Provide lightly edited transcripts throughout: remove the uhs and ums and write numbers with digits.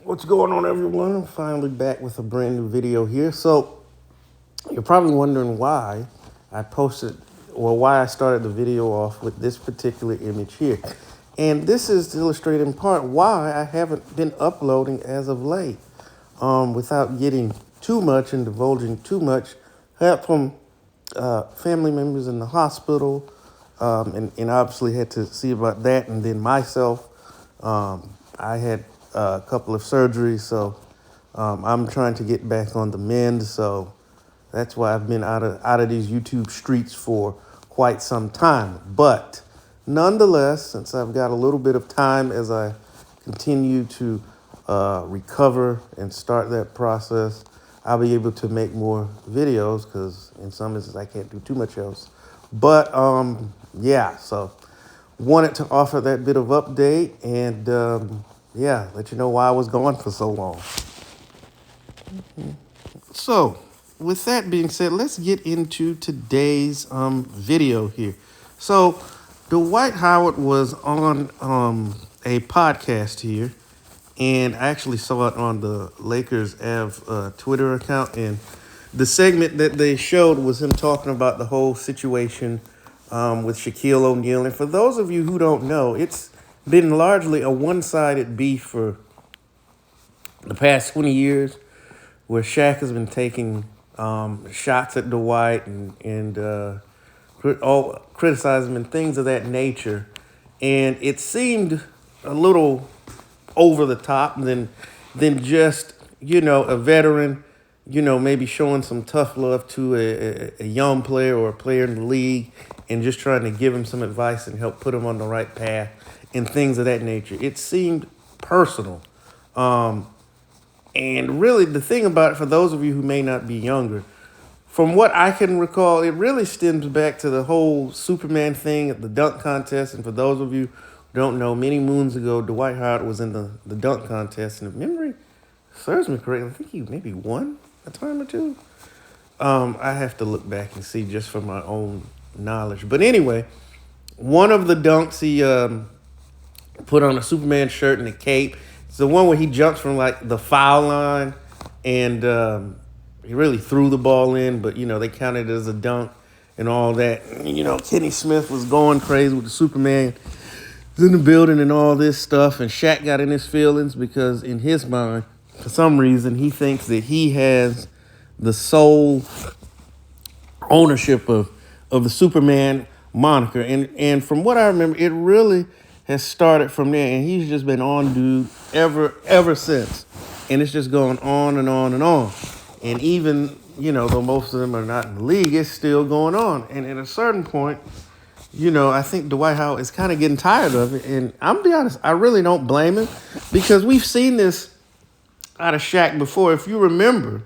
What's going on, everyone? I'm finally back with a brand new video here. So, you're probably wondering why I posted or why I started the video off with this particular image here. And this is to illustrate in part why I haven't been uploading as of late. Without getting too much and divulging too much, help from family members in the hospital, and obviously had to see about that. And then myself, I had a couple of surgeries, so I'm trying to get back on the mend. So that's why I've been out of these YouTube streets for quite some time. But nonetheless, since I've got a little bit of time as I continue to recover and start that process, I'll be able to make more videos because in some instances I can't do too much else. But yeah, so wanted to offer that bit of update and yeah, let you know why I was gone for so long. So, with that being said, let's get into today's video here. So, Dwight Howard was on a podcast here, and I actually saw it on the Lakers Av Twitter account. And the segment that they showed was him talking about the whole situation with Shaquille O'Neal. And for those of you who don't know, it's been largely a one-sided beef for the past 20 years, where Shaq has been taking shots at Dwight and criticizing him and things of that nature. And it seemed a little over the top than just, a veteran, maybe showing some tough love to a young player or a player in the league and just trying to give him some advice and help put him on the right path and things of that nature. It seemed personal. And really, the thing about it, for those of you who may not be younger, from what I can recall, it really stems back to the whole Superman thing at the dunk contest. And for those of you who don't know, many moons ago, Dwight Howard was in the dunk contest. And if memory serves me correctly, I think he maybe won a time or two. I have to look back and see just for my own knowledge. But anyway, one of the dunks, he put on a Superman shirt and a cape. It's the one where he jumps from like the foul line and he really threw the ball in, but they counted it as a dunk and all that. Kenny Smith was going crazy with the Superman in the building and all this stuff, and Shaq got in his feelings because in his mind, for some reason, he thinks that he has the sole ownership of the Superman moniker. And from what I remember, it really has started from there, and he's just been on dude ever since. And it's just going on and on and on. And even, though most of them are not in the league, it's still going on. And at a certain point, I think Dwight Howard is kind of getting tired of it. And I'm gonna be honest, I really don't blame him because we've seen this out of Shaq before. If you remember,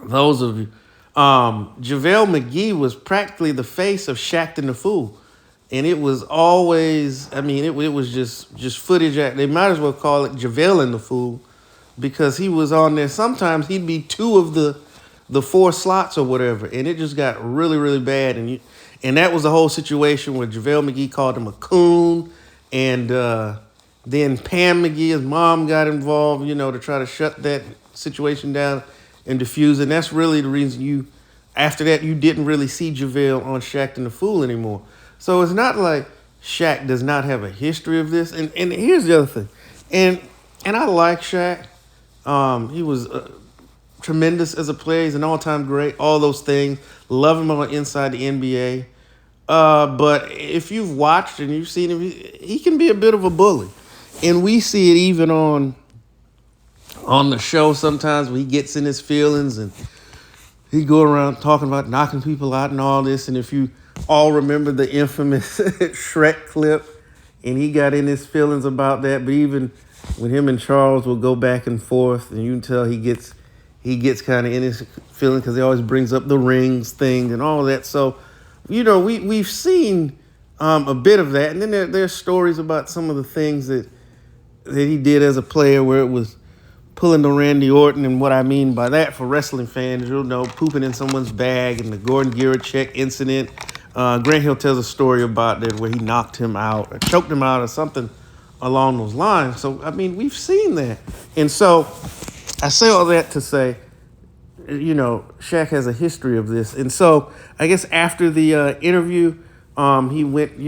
those of you, JaVale McGee was practically the face of Shaq and the Fool. And it was always, it was just footage. They might as well call it JaVale and the Fool because he was on there. Sometimes he'd be two of the four slots or whatever. And it just got really, really bad. And that was the whole situation where JaVale McGee called him a coon. And then Pam McGee, his mom, got involved, to try to shut that situation down and diffuse. And that's really the reason after that, you didn't really see JaVale on Shaq and the Fool anymore. So it's not like Shaq does not have a history of this. And here's the other thing. And I like Shaq. He was tremendous as a player. He's an all-time great. All those things. Love him on inside the NBA. But if you've watched and you've seen him, he can be a bit of a bully. And we see it even on the show sometimes when he gets in his feelings and he go around talking about knocking people out and all this. And if you all remember the infamous Shrek clip, and he got in his feelings about that. But even when him and Charles will go back and forth, and you can tell he gets kind of in his feelings because he always brings up the rings thing and all that. So, we've seen a bit of that. And then there's stories about some of the things that he did as a player where it was pulling the Randy Orton. And what I mean by that for wrestling fans, pooping in someone's bag and the Gordon Gierachek incident. Grant Hill tells a story about that where he knocked him out or choked him out or something along those lines. So, I mean, we've seen that. And so I say all that to say, Shaq has a history of this. And so I guess after the interview, he went,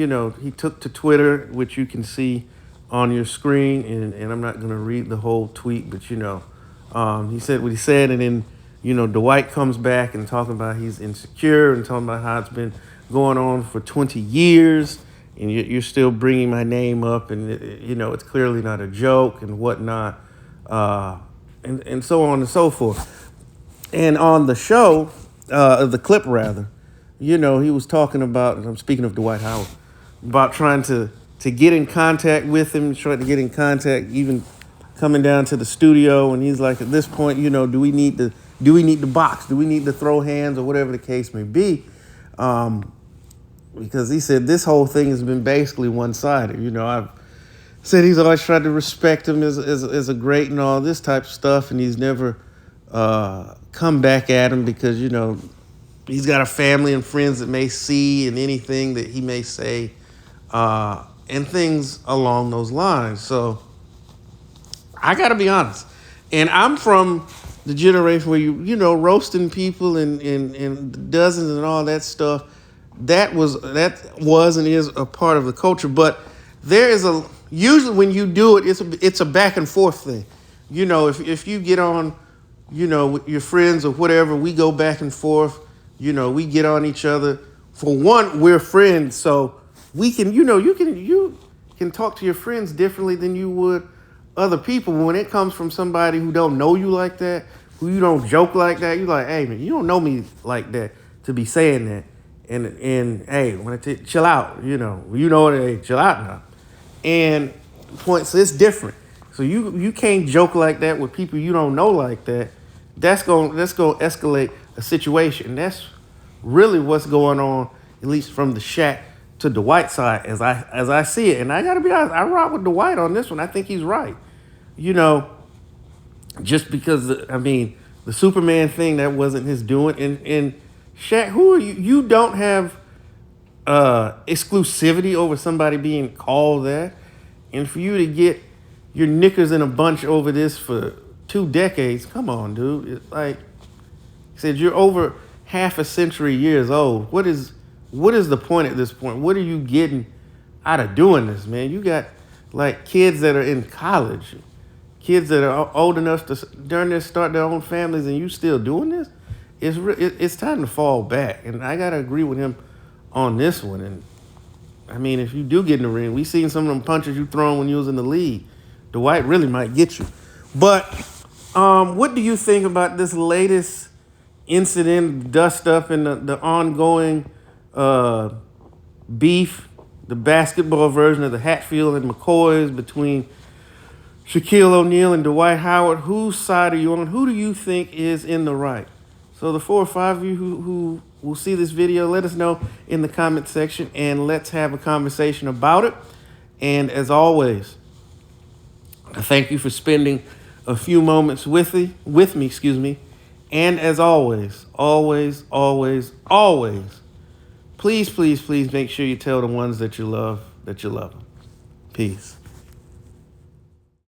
he took to Twitter, which you can see on your screen. And I'm not going to read the whole tweet, but, he said what he said. And then, Dwight comes back and talking about he's insecure and talking about how it's been going on for 20 years. And you're still bringing my name up. And, it's clearly not a joke and whatnot. And so on and so forth. And on the show, the clip rather, he was talking about, and I'm speaking of Dwight Howard, about trying to get in contact with him, trying to get in contact, even coming down to the studio. And he's like, at this point, do we need to box? Do we need to throw hands or whatever the case may be? Because he said this whole thing has been basically one-sided. I've said he's always tried to respect him as a great and all this type of stuff, and he's never come back at him because, he's got a family and friends that may see and anything that he may say and things along those lines. So I got to be honest. And I'm from the generation where roasting people and dozens and all that stuff. That was and is a part of the culture. But there is usually when you do it, it's a back and forth thing. If you get on, with your friends or whatever, we go back and forth. We get on each other. For one, we're friends, so we can, you can talk to your friends differently than you would other people. When it comes from somebody who don't know you like that, who you don't joke like that, you're like, hey man, you don't know me like that to be saying that. And hey, when chill out, hey, chill out now. And so it's different. So you can't joke like that with people you don't know like that. That's going to escalate a situation. And that's really what's going on, at least from the Shaq to Dwight side, as I see it. And I got to be honest, I rock with Dwight on this one. I think he's right. Just because, the Superman thing, that wasn't his doing. And Shaq, who are you? You don't have exclusivity over somebody being called that. And for you to get your knickers in a bunch over this for 2 decades, come on, dude. It's like he said, you're over half a century years old. What is the point at this point? What are you getting out of doing this, man? You got like kids that are in college, kids that are old enough to start their own families, and you still doing this? It's time to fall back. And I got to agree with him on this one. And if you do get in the ring, we seen some of them punches you thrown when you was in the league. Dwight really might get you. But what do you think about this latest incident, dust up, and the ongoing beef, the basketball version of the Hatfield and McCoys between Shaquille O'Neal and Dwight Howard? Whose side are you on? Who do you think is in the right? So the 4 or 5 of you who will see this video, let us know in the comment section, and let's have a conversation about it. And as always, I thank you for spending a few moments with me, And as always, always, please, please, please make sure you tell the ones that you love them. Peace.